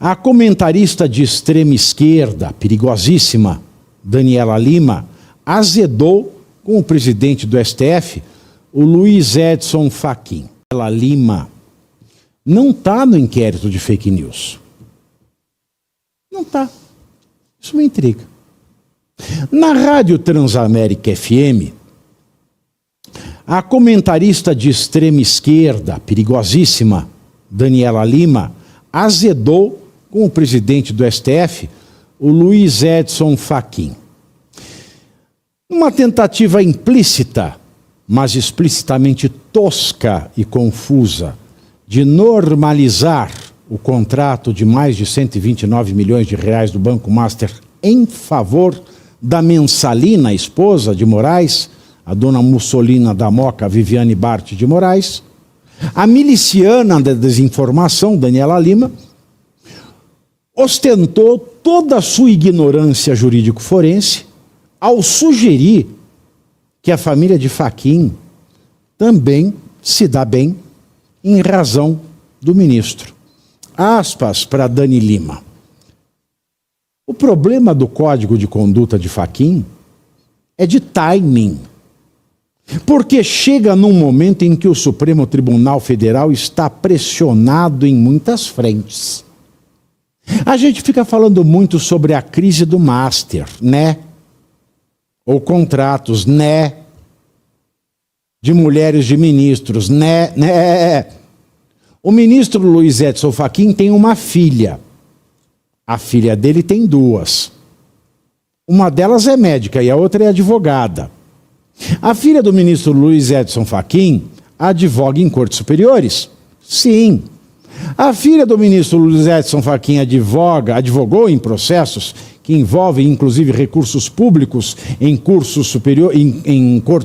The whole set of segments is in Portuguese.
A comentarista de extrema esquerda, perigosíssima, Daniela Lima, azedou com o presidente do STF, o Luiz Edson Fachin. Daniela Lima não está no inquérito de fake news. Não está. Isso me intriga. Na Rádio Transamérica FM, a comentarista de extrema esquerda, perigosíssima, Daniela Lima, azedou com o presidente do STF, o Luiz Edson Fachin. Uma tentativa implícita, mas explicitamente tosca e confusa, de normalizar o contrato de mais de 129 milhões de reais do Banco Master em favor da Mensalina, esposa de Moraes, a dona Mussolina da Moca, Viviane Bart de Moraes, a miliciana da desinformação, Daniela Lima, ostentou toda a sua ignorância jurídico-forense ao sugerir que a família de Fachin também se dá bem em razão do ministro. Aspas para Dani Lima. O problema do Código de Conduta de Fachin é de timing, porque chega num momento em que o Supremo Tribunal Federal está pressionado em muitas frentes. A gente fica falando muito sobre a crise do Master, né? Ou contratos, né? De mulheres de ministros, né? O ministro Luiz Edson Fachin tem uma filha. A filha dele tem duas. Uma delas é médica e a outra é advogada. A filha do ministro Luiz Edson Fachin advoga em cortes superiores? Sim. A filha do ministro Luiz Edson Fachin advogou em processos que envolvem inclusive recursos públicos em cortes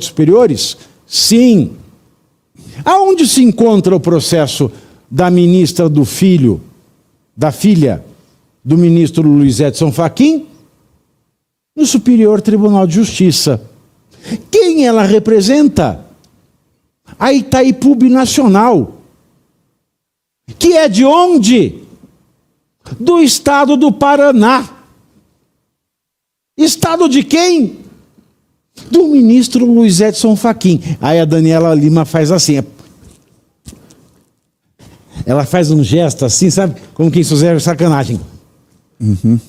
superiores? Sim. Aonde se encontra o processo da ministra da filha do ministro Luiz Edson Fachin? No Superior Tribunal de Justiça. Quem ela representa? A Itaipu Binacional. Que é de onde? Do estado do Paraná. Estado de quem? Do ministro Luiz Edson Fachin. Aí a Daniela Lima faz assim. Ela faz um gesto assim, sabe? Como quem fizer sacanagem. Uhum.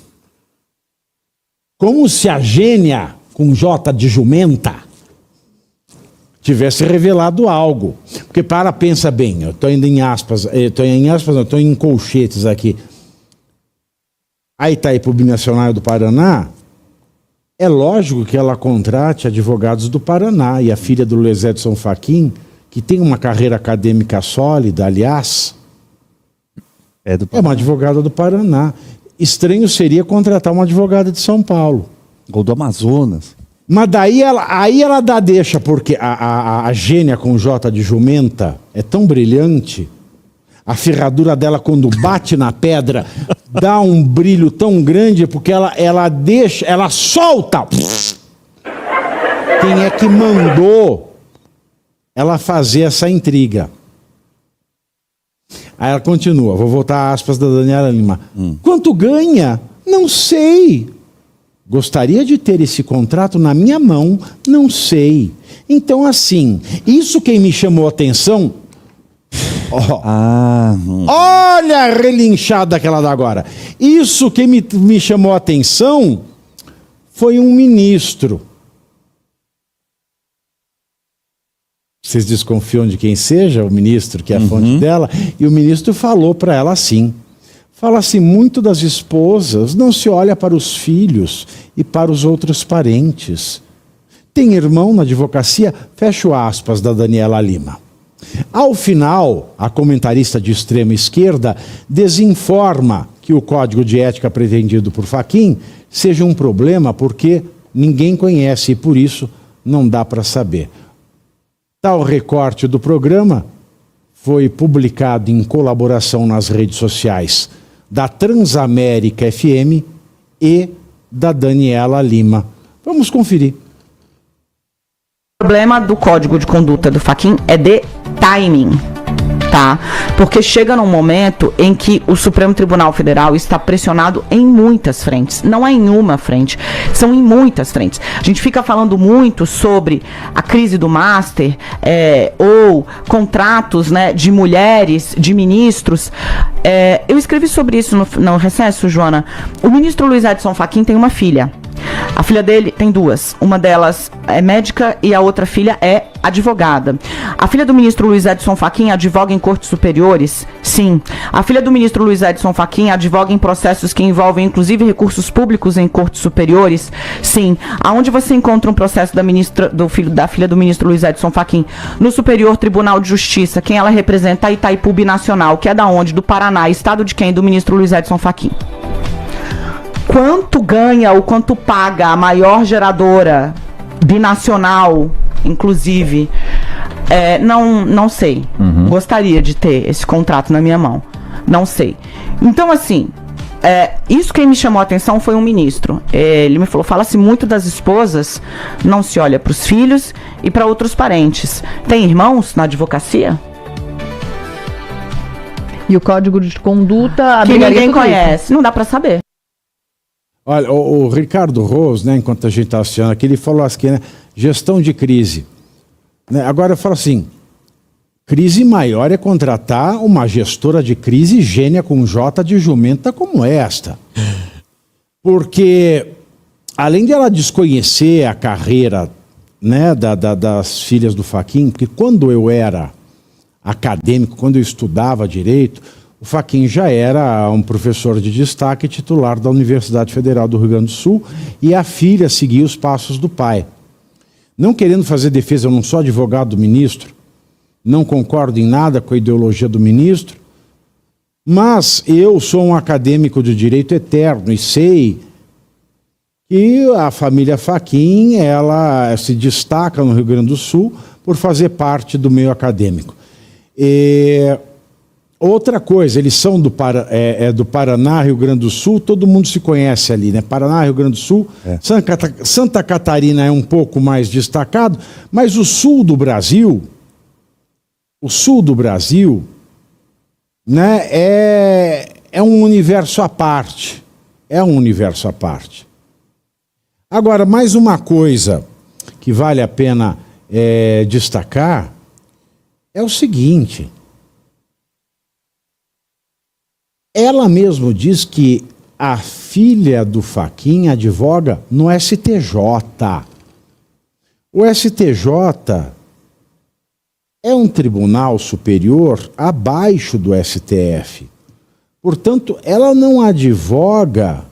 Como se a gênia com J de jumenta tivesse revelado algo. Porque pensa bem, eu estou indo em aspas, estou em colchetes aqui. A Itaipu Binacional do Paraná, é lógico que ela contrate advogados do Paraná, e a filha do Luiz Edson Fachin, que tem uma carreira acadêmica sólida, aliás, é uma advogada do Paraná. Estranho seria contratar uma advogada de São Paulo. Ou do Amazonas. Mas daí ela dá deixa, porque a gênia com J de jumenta é tão brilhante, a ferradura dela quando bate na pedra dá um brilho tão grande, porque ela solta. Quem é que mandou ela fazer essa intriga? Aí ela continua, vou voltar aspas da Daniela Lima. Quanto ganha? Não sei. Gostaria de ter esse contrato na minha mão? Não sei. Então, assim, isso quem me chamou a atenção... Olha a relinchada que ela dá agora. Isso quem me chamou a atenção foi um ministro. Vocês desconfiam de quem seja, o ministro, que é a fonte dela, e o ministro falou para ela assim. Fala-se muito das esposas, não se olha para os filhos e para os outros parentes. Tem irmão na advocacia? Fecho aspas da Daniela Lima. Ao final, a comentarista de extrema esquerda desinforma que o código de ética pretendido por Fachin seja um problema porque ninguém conhece e por isso não dá para saber. Tal recorte do programa foi publicado em colaboração nas redes sociais da Transamérica FM e da Daniela Lima. Vamos conferir. O problema do Código de Conduta do Fachin é de timing. tá? Porque chega num momento em que o Supremo Tribunal Federal está pressionado em muitas frentes, não é em uma frente, são em muitas frentes. A gente fica falando muito sobre a crise do Master, ou contratos, né, de mulheres, de ministros. Eu escrevi sobre isso no recesso, Joana. O ministro Luiz Edson Fachin tem uma filha. A filha dele tem duas. Uma delas é médica e a outra filha é advogada. A filha do ministro Luiz Edson Fachin advoga em cortes superiores? Sim. A filha do ministro Luiz Edson Fachin advoga em processos que envolvem inclusive recursos públicos em cortes superiores? Sim. Aonde você encontra um processo da filha do ministro Luiz Edson Fachin? No Superior Tribunal de Justiça. Quem ela representa? A Itaipu Binacional, que é da onde? Do Paraná. Estado de quem? Do ministro Luiz Edson Fachin. Quanto ganha ou quanto paga a maior geradora binacional, inclusive? Não sei. Gostaria de ter esse contrato na minha mão. Não sei. Então, assim, isso quem me chamou a atenção foi um ministro. Ele me falou, fala-se muito das esposas, não se olha para os filhos e para outros parentes. Tem irmãos na advocacia? E o código de conduta... Que ninguém conhece. Não dá para saber. Olha, o Ricardo Rose, né, enquanto a gente está assistindo aqui, ele falou assim, né, gestão de crise. Né, agora eu falo assim, crise maior é contratar uma gestora de crise gênia com J de jumenta como esta. Porque, além de ela desconhecer a carreira, né, das filhas do Fachin, porque quando eu era acadêmico, quando eu estudava direito, o Fachin já era um professor de destaque titular da Universidade Federal do Rio Grande do Sul e a filha seguia os passos do pai. Não querendo fazer defesa, eu não sou advogado do ministro, não concordo em nada com a ideologia do ministro, mas eu sou um acadêmico de direito eterno e sei que a família Fachin, ela se destaca no Rio Grande do Sul por fazer parte do meio acadêmico. Outra coisa, eles são do Paraná, Rio Grande do Sul, todo mundo se conhece ali, né? Paraná, Rio Grande do Sul, Santa Catarina é um pouco mais destacado, mas o sul do Brasil, né, é um universo à parte. É um universo à parte. Agora, mais uma coisa que vale a pena destacar é o seguinte. Ela mesmo diz que a filha do Fachin advoga no STJ. O STJ é um tribunal superior abaixo do STF. Portanto, ela não advoga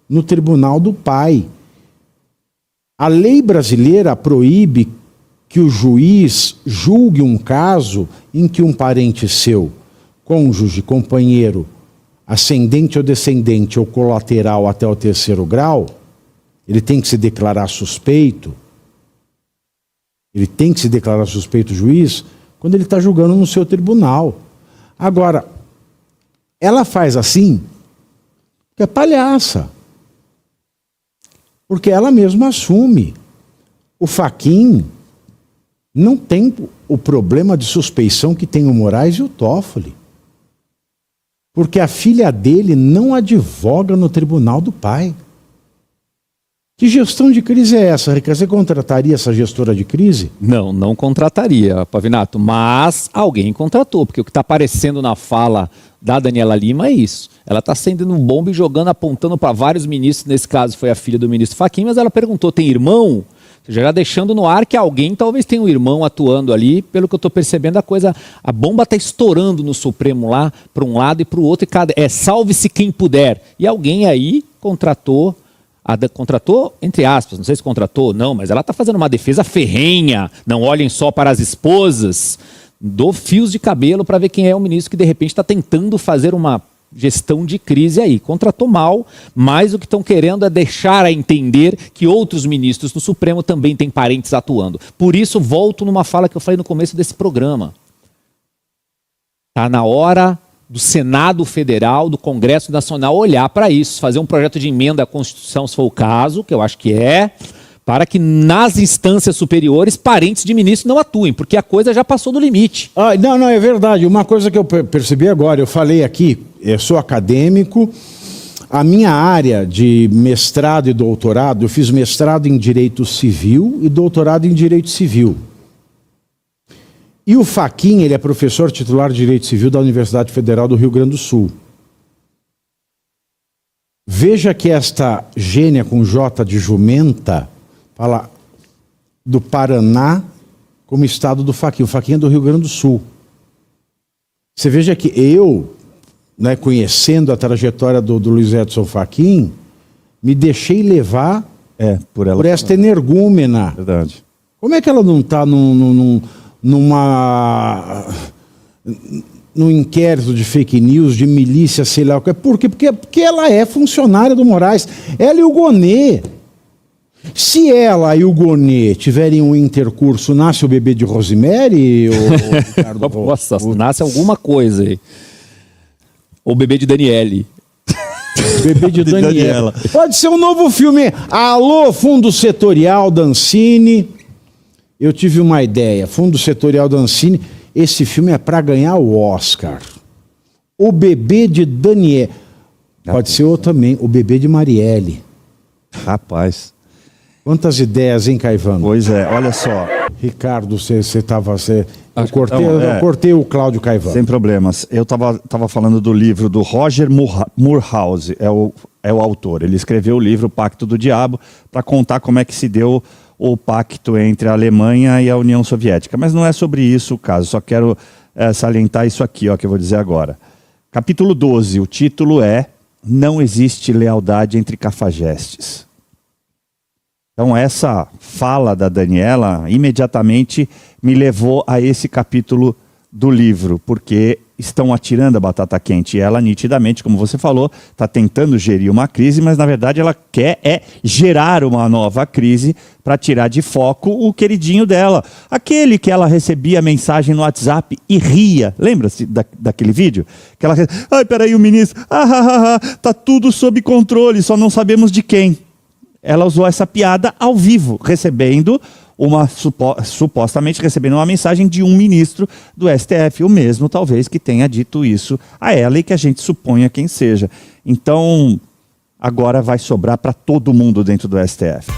no tribunal do pai. A lei brasileira proíbe que o juiz julgue um caso em que um parente seu, cônjuge, companheiro, ascendente ou descendente ou colateral até o 3º grau, ele tem que se declarar suspeito. Ele tem que se declarar suspeito, juiz, quando ele está julgando no seu tribunal. Agora, ela faz assim, porque é palhaça. Porque ela mesma assume. O Fachin não tem o problema de suspeição que tem o Moraes e o Toffoli. Porque a filha dele não advoga no tribunal do pai. Que gestão de crise é essa, Ricardo? Você contrataria essa gestora de crise? Não contrataria, Pavinato, mas alguém contratou, porque o que está aparecendo na fala da Daniela Lima é isso. Ela está acendendo um bombe e jogando, apontando para vários ministros, nesse caso foi a filha do ministro Fachin, mas ela perguntou, tem irmão? Já deixando no ar que alguém talvez tenha um irmão atuando ali, pelo que eu estou percebendo a bomba está estourando no Supremo lá, para um lado e para o outro, e salve-se quem puder. E alguém aí contratou, entre aspas, não sei se contratou ou não, mas ela está fazendo uma defesa ferrenha, não olhem só para as esposas, dou fios de cabelo para ver quem é o ministro que de repente está tentando fazer uma gestão de crise aí. Contratou mal, mas o que estão querendo é deixar a entender que outros ministros do Supremo também têm parentes atuando. Por isso, volto numa fala que eu falei no começo desse programa. Está na hora do Senado Federal, do Congresso Nacional olhar para isso, fazer um projeto de emenda à Constituição, se for o caso, que eu acho que é, para que nas instâncias superiores parentes de ministros não atuem, porque a coisa já passou do limite. Não, é verdade. Uma coisa que eu percebi agora, eu falei aqui, eu sou acadêmico, a minha área de mestrado e doutorado, eu fiz mestrado em Direito Civil e doutorado em Direito Civil. E o Fachin, ele é professor titular de Direito Civil da Universidade Federal do Rio Grande do Sul. Veja que esta gênia com J de jumenta fala do Paraná como estado do Fachin. O Fachin é do Rio Grande do Sul. Você veja que eu, né, conhecendo a trajetória do Luiz Edson Fachin, me deixei levar por esta energúmena. Verdade. Como é que ela não está num inquérito de fake news, de milícia, sei lá o que? Por quê? Porque ela é funcionária do Moraes. Ela e o Gonê. Se ela e o Gonê tiverem um intercurso, nasce o bebê de Rosemary? Ou Ricardo? Nossa, nasce alguma coisa aí. Ou o bebê de Daniele. Bebê de Daniela. Pode ser um novo filme. Alô, Fundo Setorial da Ancine. Eu tive uma ideia. Fundo Setorial da Ancine. Esse filme é para ganhar o Oscar. O bebê de Daniele. Pode ser outro também. O bebê de Marielle. Rapaz. Quantas ideias, hein, Caivano? Pois é, olha só. Ricardo, você estava... Eu cortei o Cláudio Caivano. Sem problemas. Eu tava falando do livro do Roger Moorhouse, é o autor. Ele escreveu o livro Pacto do Diabo para contar como é que se deu o pacto entre a Alemanha e a União Soviética. Mas não é sobre isso o caso, só quero salientar isso aqui, ó, que eu vou dizer agora. Capítulo 12, o título é Não existe lealdade entre cafajestes. Então essa fala da Daniela imediatamente me levou a esse capítulo do livro, porque estão atirando a batata quente. E ela nitidamente, como você falou, está tentando gerir uma crise, mas na verdade ela quer gerar uma nova crise para tirar de foco o queridinho dela. Aquele que ela recebia mensagem no WhatsApp e ria. Lembra-se daquele vídeo? Que ela... Ai, peraí, o ministro... tá tudo sob controle, só não sabemos de quem. Ela usou essa piada ao vivo, supostamente recebendo uma mensagem de um ministro do STF, o mesmo talvez que tenha dito isso a ela e que a gente suponha quem seja. Então, agora vai sobrar para todo mundo dentro do STF.